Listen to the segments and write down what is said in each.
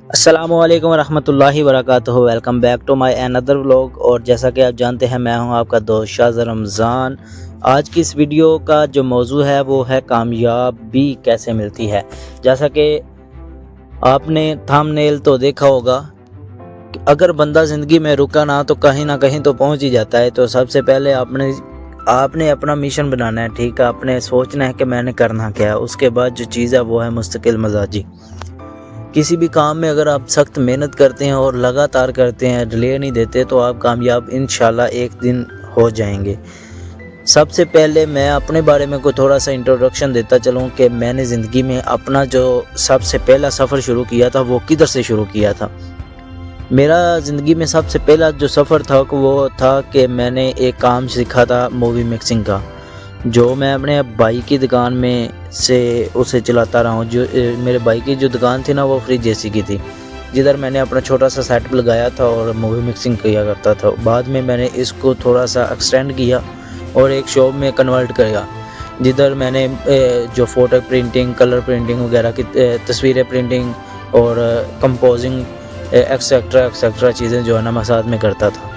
السلام علیکم ورحمۃ اللہ وبرکاتہ، ویلکم بیک ٹو مائی اندر ولاگ۔ اور جیسا کہ آپ جانتے ہیں میں ہوں آپ کا دوست شاہ رمضان۔ آج کی اس ویڈیو کا جو موضوع ہے وہ ہے کامیابی کیسے ملتی ہے۔ جیسا کہ آپ نے تھم نیل تو دیکھا ہوگا کہ اگر بندہ زندگی میں رکا نہ تو کہیں نہ کہیں تو پہنچ ہی جاتا ہے۔ تو سب سے پہلے آپ نے اپنا مشن بنانا ہے، ٹھیک ہے، آپ نے سوچنا ہے کہ میں نے کرنا کیا ہے۔ اس کے بعد جو چیز ہے وہ ہے مستقل مزاجی۔ کسی بھی کام میں اگر آپ سخت محنت کرتے ہیں اور لگاتار کرتے ہیں، ڈیلے نہیں دیتے، تو آپ کامیاب انشاءاللہ ایک دن ہو جائیں گے۔ سب سے پہلے میں اپنے بارے میں کوئی تھوڑا سا انٹروڈکشن دیتا چلوں کہ میں نے زندگی میں اپنا جو سب سے پہلا سفر شروع کیا تھا وہ کدھر سے شروع کیا تھا۔ میرا زندگی میں سب سے پہلا جو سفر تھا وہ تھا کہ میں نے ایک کام سیکھا تھا مووی مکسنگ کا، جو میں اپنے بھائی کی دکان میں سے اسے چلاتا رہا ہوں۔ جو میرے بھائی کی جو دکان تھی نا وہ فریج جیسی کی تھی، جدھر میں نے اپنا چھوٹا سا سیٹ لگایا تھا اور مووی مکسنگ کیا کرتا تھا۔ بعد میں نے اس کو تھوڑا سا ایکسٹینڈ کیا اور ایک شاپ میں کنورٹ کیا، جدھر میں نے جو فوٹو پرنٹنگ، کلر پرنٹنگ وغیرہ کی تصویریں پرنٹنگ اور کمپوزنگ ایکسیکٹرا چیزیں جو ہے نا میں ساتھ میں کرتا تھا۔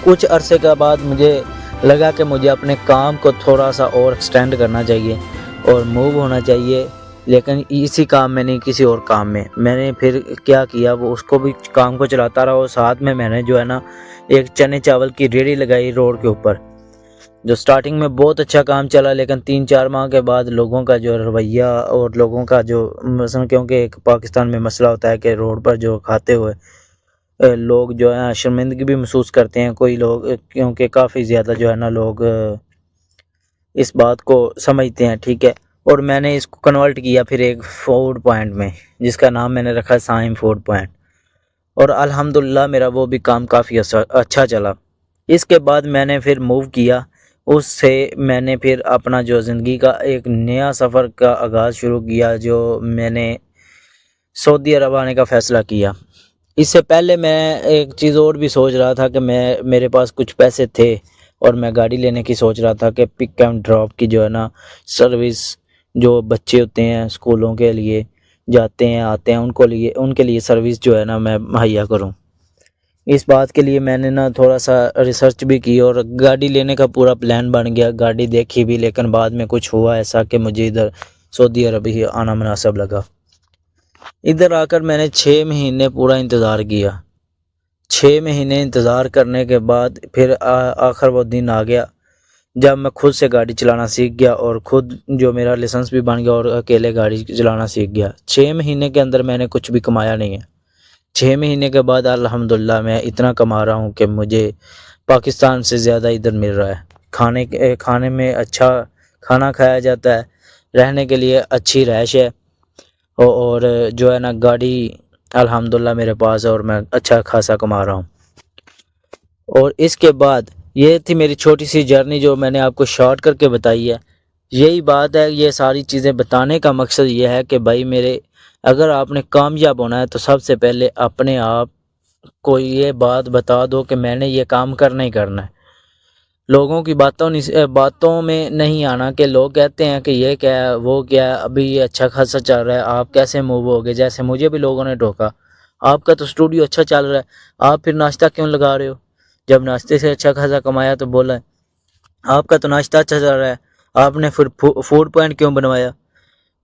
کچھ عرصے کے بعد مجھے لگا کہ مجھے اپنے کام کو تھوڑا سا اور ایکسٹینڈ کرنا چاہیے اور موو ہونا چاہیے، لیکن اسی کام میں نہیں، کسی اور کام میں نے پھر کیا کیا، وہ اس کو بھی کام کو چلاتا رہا اور ساتھ میں نے جو ہے نا ایک چنے چاول کی ریڑھی لگائی روڈ کے اوپر، جو سٹارٹنگ میں بہت اچھا کام چلا، لیکن 3-4 ماہ کے بعد لوگوں کا جو رویہ اور لوگوں کا جو مثلا، کیونکہ ایک پاکستان میں مسئلہ ہوتا ہے کہ روڈ پر جو کھاتے ہوئے لوگ جو ہے شرمندگی بھی محسوس کرتے ہیں کوئی لوگ، کیونکہ کافی زیادہ جو ہے نا لوگ اس بات کو سمجھتے ہیں، ٹھیک ہے۔ اور میں نے اس کو کنورٹ کیا پھر ایک فوڈ پوائنٹ میں، جس کا نام میں نے رکھا سائم فوڈ پوائنٹ، اور الحمدللہ میرا وہ بھی کام کافی اچھا چلا۔ اس کے بعد میں نے پھر موو کیا، اس سے میں نے پھر اپنا جو زندگی کا ایک نیا سفر کا آغاز شروع کیا، جو میں نے سعودی عرب آنے کا فیصلہ کیا۔ اس سے پہلے میں ایک چیز اور بھی سوچ رہا تھا کہ میرے پاس کچھ پیسے تھے اور میں گاڑی لینے کی سوچ رہا تھا کہ پک اینڈ ڈراپ کی جو ہے نا سروس، جو بچے ہوتے ہیں اسکولوں کے لیے جاتے ہیں آتے ہیں، ان کے لیے سروس جو ہے نا میں مہیا کروں۔ اس بات کے لیے میں نے نا تھوڑا سا ریسرچ بھی کی اور گاڑی لینے کا پورا پلان بن گیا، گاڑی دیکھی بھی، لیکن بعد میں کچھ ہوا ایسا کہ مجھے ادھر سعودی عرب ہی آنا مناسب لگا۔ ادھر آ کر میں نے 6 مہینے پورا انتظار کیا۔ 6 مہینے انتظار کرنے کے بعد پھر آخر وہ دن آ گیا جب میں خود سے گاڑی چلانا سیکھ گیا، اور خود جو میرا لائسنس بھی بن گیا اور اکیلے گاڑی چلانا سیکھ گیا۔ 6 مہینے کے اندر میں نے کچھ بھی کمایا نہیں ہے۔ 6 مہینے کے بعد الحمدللہ میں اتنا کما رہا ہوں کہ مجھے پاکستان سے زیادہ ادھر مل رہا ہے۔ کھانے میں اچھا کھانا کھایا جاتا ہے، رہنے کے لیے اچھی رہائش ہے، اور جو ہے نا گاڑی الحمدللہ میرے پاس ہے اور میں اچھا خاصا کما رہا ہوں۔ اور اس کے بعد یہ تھی میری چھوٹی سی جرنی جو میں نے آپ کو شارٹ کر کے بتائی ہے۔ یہی بات ہے، یہ ساری چیزیں بتانے کا مقصد یہ ہے کہ بھائی میرے، اگر آپ نے کامیاب ہونا ہے تو سب سے پہلے اپنے آپ کو یہ بات بتا دو کہ میں نے یہ کام کرنا ہی کرنا ہے۔ لوگوں کی باتوں میں نہیں آنا کہ لوگ کہتے ہیں کہ یہ کیا ہے وہ کیا ہے، ابھی یہ اچھا خاصا چل رہا ہے، آپ کیسے موو ہوگے۔ جیسے مجھے بھی لوگوں نے ٹوکا، آپ کا تو اسٹوڈیو اچھا چل رہا ہے، آپ پھر ناشتہ کیوں لگا رہے ہو؟ جب ناشتے سے اچھا خاصا کمایا تو بولا آپ کا تو ناشتہ اچھا چل رہا ہے، آپ نے پھر فوڈ پوائنٹ کیوں بنوایا؟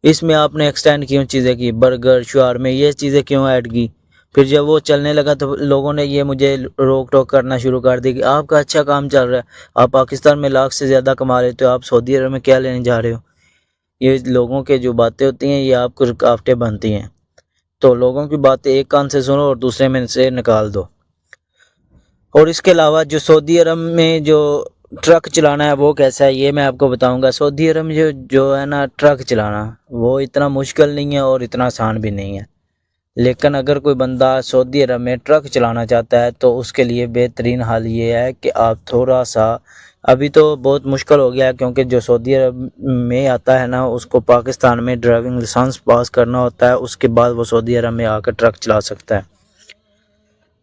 اس میں آپ نے ایکسٹینڈ کیوں چیزیں کی، برگر شاورما یہ چیزیں کیوں ایڈ کی؟ پھر جب وہ چلنے لگا تو لوگوں نے یہ مجھے روک ٹوک کرنا شروع کر دی کہ آپ کا اچھا کام چل رہا ہے، آپ پاکستان میں لاکھ سے زیادہ کما رہے تو آپ سعودی عرب میں کیا لینے جا رہے ہو؟ یہ لوگوں کے جو باتیں ہوتی ہیں یہ آپ کو رکاوٹیں بنتی ہیں۔ تو لوگوں کی باتیں ایک کان سے سنو اور دوسرے میں سے نکال دو۔ اور اس کے علاوہ جو سعودی عرب میں جو ٹرک چلانا ہے وہ کیسا ہے یہ میں آپ کو بتاؤں گا۔ سعودی عرب میں جو ہے نا ٹرک چلانا وہ اتنا مشکل نہیں ہے اور اتنا آسان بھی نہیں ہے، لیکن اگر کوئی بندہ سعودی عرب میں ٹرک چلانا چاہتا ہے تو اس کے لیے بہترین حال یہ ہے کہ آپ تھوڑا سا، ابھی تو بہت مشکل ہو گیا ہے کیونکہ جو سعودی عرب میں آتا ہے نا اس کو پاکستان میں ڈرائیونگ لائسنس پاس کرنا ہوتا ہے، اس کے بعد وہ سعودی عرب میں آ کر ٹرک چلا سکتا ہے۔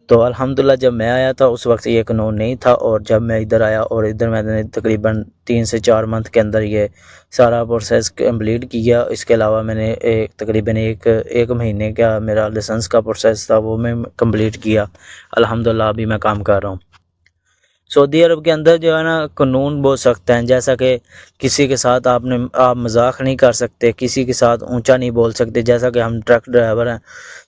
تو الحمدللہ جب میں آیا تھا اس وقت یہ قانون نہیں تھا، اور جب میں ادھر آیا اور ادھر میں نے تقریباً 3 سے 4 منتھ کے اندر یہ سارا پروسیس کمپلیٹ کیا۔ اس کے علاوہ میں نے تقریباً ایک مہینے کا میرا لائسنس کا پروسیس تھا، وہ میں کمپلیٹ کیا۔ الحمدللہ ابھی میں کام کر رہا ہوں۔ سعودی عرب کے اندر جو ہے نا قانون بہت سخت ہیں، جیسا کہ کسی کے ساتھ آپ مذاق نہیں کر سکتے، کسی کے ساتھ اونچا نہیں بول سکتے۔ جیسا کہ ہم ٹرک ڈرائیور ہیں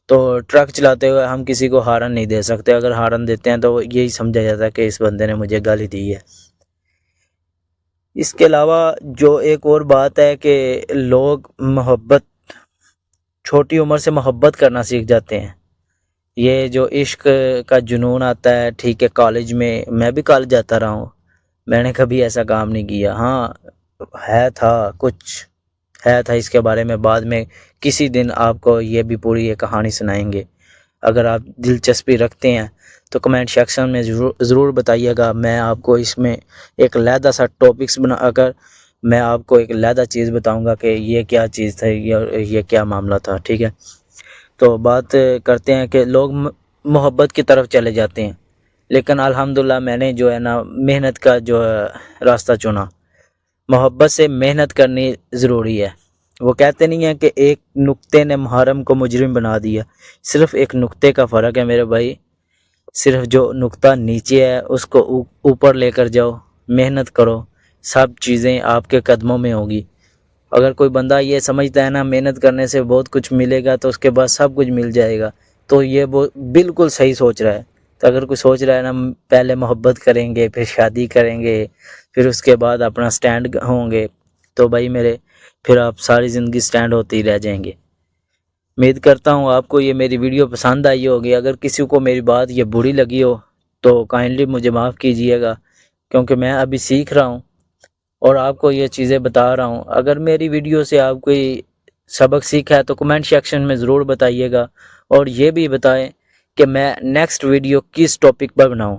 تو ٹرک چلاتے ہوئے ہم کسی کو ہارن نہیں دے سکتے، اگر ہارن دیتے ہیں تو یہی سمجھا جاتا ہے کہ اس بندے نے مجھے گالی دی ہے۔ اس کے علاوہ جو ایک اور بات ہے کہ لوگ چھوٹی عمر سے محبت کرنا سیکھ جاتے ہیں۔ یہ جو عشق کا جنون آتا ہے، ٹھیک ہے، کالج میں بھی کالج جاتا رہا ہوں، میں نے کبھی ایسا کام نہیں کیا۔ ہاں کچھ ہے تھا، اس کے بارے میں بعد میں کسی دن آپ کو یہ بھی پوری یہ کہانی سنائیں گے۔ اگر آپ دلچسپی رکھتے ہیں تو کمنٹ سیکشن میں ضرور بتائیے گا، میں آپ کو اس میں ایک علیحدہ سا ٹاپکس بنا کر میں آپ کو ایک علیحدہ چیز بتاؤں گا کہ یہ کیا چیز تھی، یہ کیا معاملہ تھا، ٹھیک ہے۔ تو بات کرتے ہیں کہ لوگ محبت کی طرف چلے جاتے ہیں، لیکن الحمدللہ میں نے جو ہے نا محنت کا جو راستہ چنا۔ محبت سے محنت کرنی ضروری ہے۔ وہ کہتے نہیں ہیں کہ ایک نقطے نے محرم کو مجرم بنا دیا، صرف ایک نقطے کا فرق ہے میرے بھائی، صرف جو نقطہ نیچے ہے اس کو اوپر لے کر جاؤ، محنت کرو، سب چیزیں آپ کے قدموں میں ہوگی۔ اگر کوئی بندہ یہ سمجھتا ہے نا محنت کرنے سے بہت کچھ ملے گا تو اس کے بعد سب کچھ مل جائے گا، تو یہ بالکل صحیح سوچ رہا ہے۔ تو اگر کوئی سوچ رہا ہے نا پہلے محبت کریں گے، پھر شادی کریں گے، پھر اس کے بعد اپنا سٹینڈ ہوں گے، تو بھائی میرے پھر آپ ساری زندگی سٹینڈ ہوتے ہی رہ جائیں گے۔ امید کرتا ہوں آپ کو یہ میری ویڈیو پسند آئی ہوگی۔ اگر کسی کو میری بات یہ بری لگی ہو تو کائنڈلی مجھے معاف کیجیے گا، کیونکہ میں ابھی سیکھ رہا ہوں اور آپ کو یہ چیزیں بتا رہا ہوں۔ اگر میری ویڈیو سے آپ کوئی سبق سیکھا ہے تو کمنٹ سیکشن میں ضرور بتائیے گا، اور یہ بھی بتائیں کہ میں نیکسٹ ویڈیو کس ٹاپک پر بناؤں۔